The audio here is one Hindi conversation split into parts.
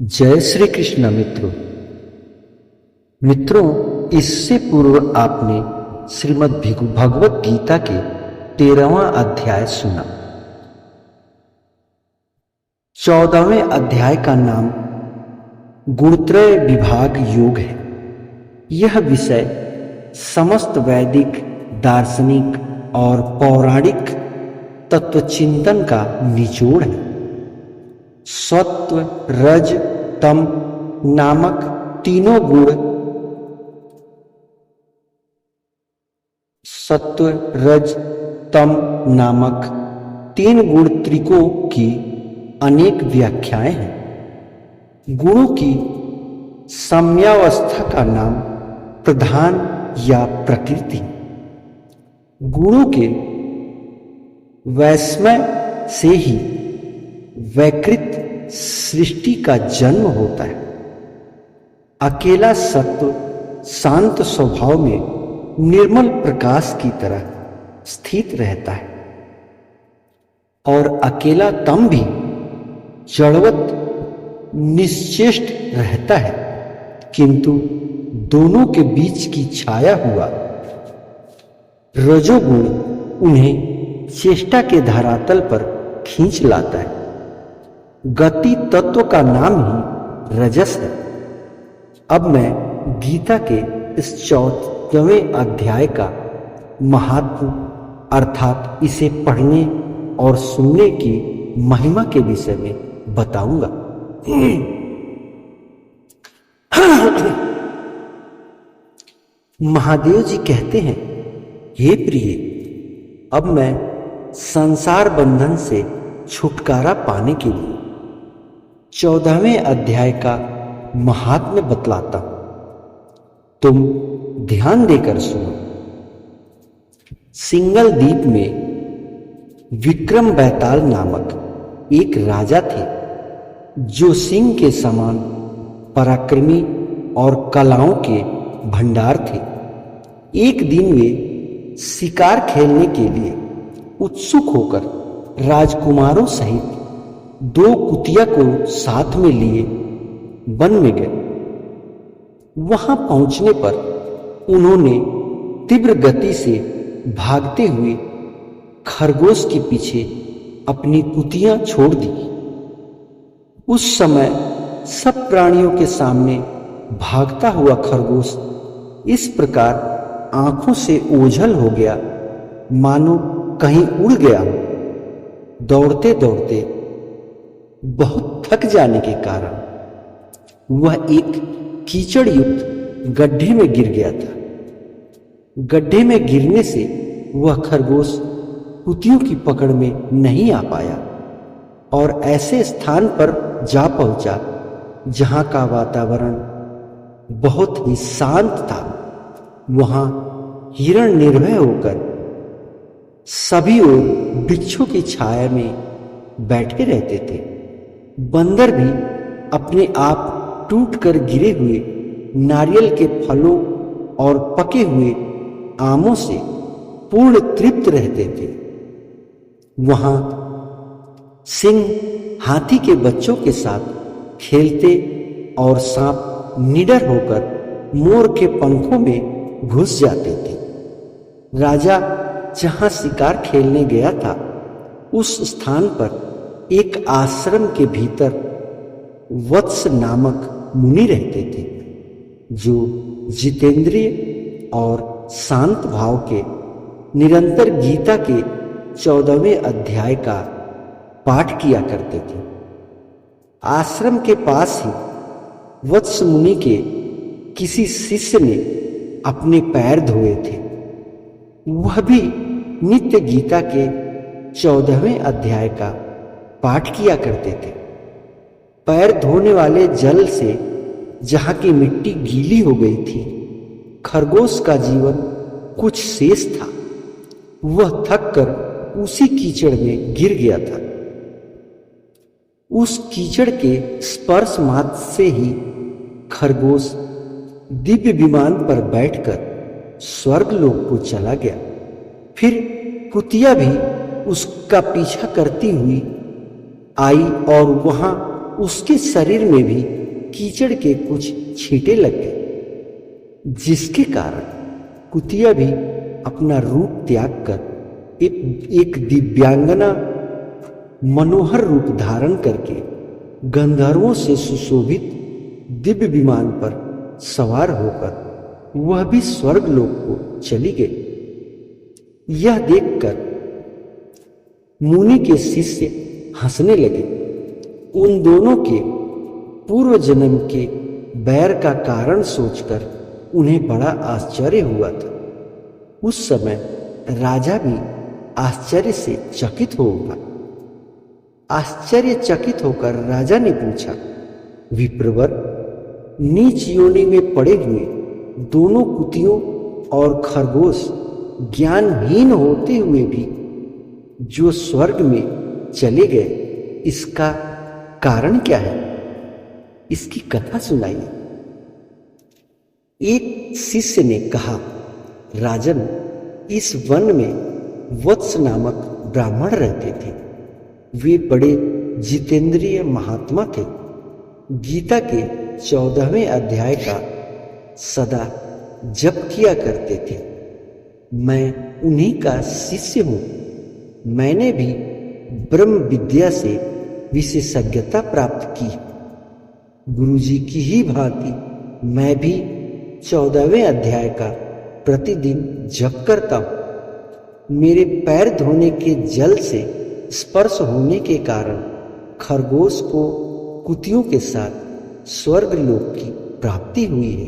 जय श्री कृष्ण मित्रों। इससे पूर्व आपने श्रीमद् भगवत गीता के 13वां अध्याय सुना। 14वें अध्याय का नाम गुणत्रय विभाग योग है। यह विषय समस्त वैदिक, दार्शनिक और पौराणिक तत्वचिंतन का निचोड़ है। सत्व, रज, तम नामक तीनों गुण, सत्व, रज, तम नामक तीन गुण त्रिकों की अनेक व्याख्याएं हैं। गुणों की साम्यावस्था का नाम प्रधान या प्रकृति। गुणों के वैषम्य से ही वैकृत सृष्टि का जन्म होता है। अकेला सत्व शांत स्वभाव में निर्मल प्रकाश की तरह स्थित रहता है और अकेला तम भी जड़वत निश्चेष्ट रहता है, किंतु दोनों के बीच की छाया हुआ रजोगुण उन्हें चेष्टा के धरातल पर खींच लाता है। गति तत्व का नाम ही रजस है। अब मैं गीता के इस 14वें अध्याय का महात्म अर्थात इसे पढ़ने और सुनने की महिमा के विषय में बताऊंगा। महादेव जी कहते हैं, हे प्रिय, अब मैं संसार बंधन से छुटकारा पाने के लिए 14वें अध्याय का महात्म्य बतलाता हूं। तुम ध्यान देकर सुनो। सिंगल द्वीप में विक्रम बैताल नामक एक राजा थे, जो सिंह के समान पराक्रमी और कलाओं के भंडार थे। एक दिन वे शिकार खेलने के लिए उत्सुक होकर राजकुमारों सहित 2 कुतिया को साथ में लिए वन में गए। वहां पहुंचने पर उन्होंने तीव्र गति से भागते हुए खरगोश के पीछे अपनी कुतियां छोड़ दी। उस समय सब प्राणियों के सामने भागता हुआ खरगोश इस प्रकार आंखों से ओझल हो गया मानो कहीं उड़ गया हो। दौड़ते दौड़ते बहुत थक जाने के कारण वह एक कीचड़ युक्त गड्ढे में गिर गया था। गड्ढे में गिरने से वह खरगोश कुतियों की पकड़ में नहीं आ पाया और ऐसे स्थान पर जा पहुंचा जहां का वातावरण बहुत ही शांत था। वहां हिरण निर्भय होकर सभी ओर वृक्षों की छाया में बैठे रहते थे। बंदर भी अपने आप टूटकर गिरे हुए नारियल के फलों और पके हुए आमों से पूर्ण तृप्त रहते थे। वहां सिंह हाथी के बच्चों के साथ खेलते और सांप निडर होकर मोर के पंखों में घुस जाते थे। राजा जहां शिकार खेलने गया था, उस स्थान पर एक आश्रम के भीतर वत्स नामक मुनि रहते थे, जो जितेंद्रिय और शांत भाव के निरंतर गीता के 14वें अध्याय का पाठ किया करते थे। आश्रम के पास ही वत्स मुनि के किसी शिष्य ने अपने पैर धोए थे। वह भी नित्य गीता के 14वें अध्याय का पाठ किया करते थे। पैर धोने वाले जल से जहां की मिट्टी गीली हो गई थी, खरगोश का जीवन कुछ शेष था। वह थक कर उसी कीचड़ में गिर गया था। उस कीचड़ के स्पर्श मात्र से ही खरगोश दिव्य विमान पर बैठकर स्वर्गलोक को चला गया। फिर कुतिया भी उसका पीछा करती हुई आई और वहां उसके शरीर में भी कीचड़ के कुछ छींटे लग गए, जिसके कारण कुतिया भी अपना रूप त्याग कर एक दिव्यांगना मनोहर रूप धारण करके गंधर्वों से सुशोभित दिव्य विमान पर सवार होकर वह भी स्वर्ग लोक को चली गई। यह देखकर मुनि के शिष्य हंसने लगे। उन दोनों के पूर्व जन्म के बैर का कारण सोचकर उन्हें बड़ा आश्चर्य हुआ था। उस समय राजा भी आश्चर्य से चकित हो उठा। आश्चर्यचकित होकर राजा ने पूछा, विप्रवर, नीच योनि में पड़े हुए दोनों कुतियों और खरगोश ज्ञानहीन होते हुए भी जो स्वर्ग में चले गए, इसका कारण क्या है? इसकी कथा सुनाइए। एक शिष्य ने कहा, राजन, इस वन में वत्स नामक ब्राह्मण रहते थे। वे बड़े जितेंद्रिय महात्मा थे। गीता के 14वें अध्याय का सदा जप किया करते थे। मैं उन्हीं का शिष्य हूं। मैंने भी ब्रह्म विद्या से विशेषज्ञता प्राप्त की। गुरुजी की ही भांति मैं भी 14वें अध्याय का प्रतिदिन जप करता हूं। मेरे पैर धोने के जल से स्पर्श होने के कारण खरगोश को कुतियों के साथ स्वर्ग लोक की प्राप्ति हुई है।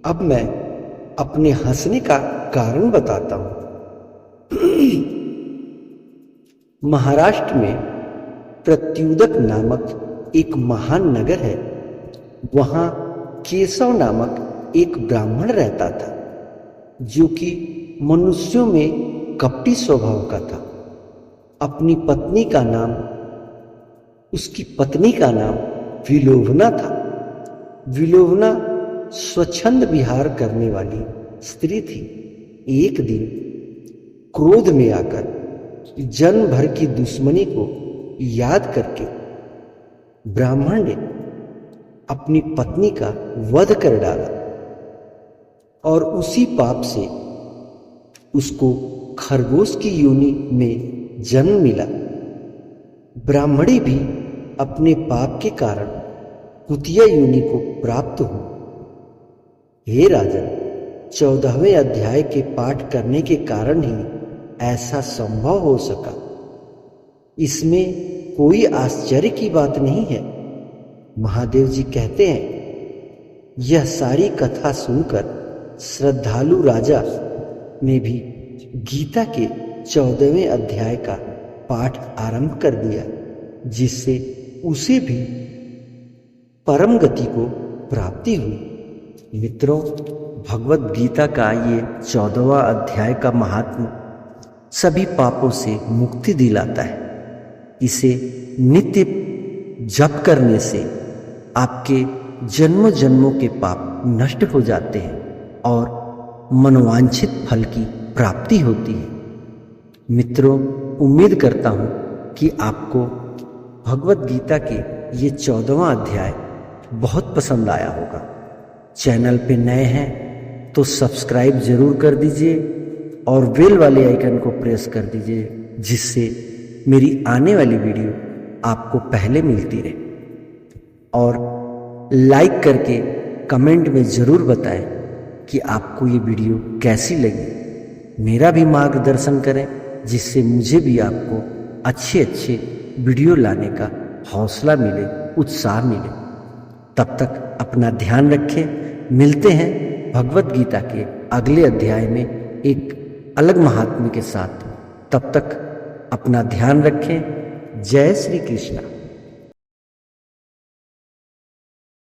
अब मैं अपने हंसने का कारण बताता हूं। महाराष्ट्र में प्रत्युदक नामक एक महान नगर है। वहां केशव नामक एक ब्राह्मण रहता था, जो कि मनुष्यों में कपटी स्वभाव का था। उसकी पत्नी का नाम विलोभना था। विलोभना स्वच्छंद विहार करने वाली स्त्री थी। एक दिन क्रोध में आकर जन्म भर की दुश्मनी को याद करके ब्राह्मण ने अपनी पत्नी का वध कर डाला और उसी पाप से उसको खरगोश की योनि में जन्म मिला। ब्राह्मणी भी अपने पाप के कारण कुतिया योनि को प्राप्त हुई। हे राजन, 14वें अध्याय के पाठ करने के कारण ही ऐसा संभव हो सका। इसमें कोई आश्चर्य की बात नहीं है। महादेव जी कहते हैं, यह सारी कथा सुनकर श्रद्धालु राजा ने भी गीता के 14वें अध्याय का पाठ आरंभ कर दिया, जिससे उसे भी परम गति को प्राप्ति हुई। मित्रों, भगवत गीता का ये 14वां अध्याय का महात्म सभी पापों से मुक्ति दिलाता है। इसे नित्य जप करने से आपके जन्मों जन्मों के पाप नष्ट हो जाते हैं और मनोवांछित फल की प्राप्ति होती है। मित्रों, उम्मीद करता हूं कि आपको भगवत गीता के ये 14वां अध्याय बहुत पसंद आया होगा। चैनल पे नए हैं तो सब्सक्राइब जरूर कर दीजिए और बेल वाले आइकन को प्रेस कर दीजिए, जिससे मेरी आने वाली वीडियो आपको पहले मिलती रहे। और लाइक करके कमेंट में जरूर बताएं कि आपको ये वीडियो कैसी लगी। मेरा भी मार्गदर्शन करें, जिससे मुझे भी आपको अच्छे अच्छे वीडियो लाने का हौसला मिले, उत्साह मिले। तब तक अपना ध्यान रखें। मिलते हैं भगवत गीता के अगले अध्याय में एक अलग महात्म्य के साथ। तब तक अपना ध्यान रखें। जय श्री कृष्ण।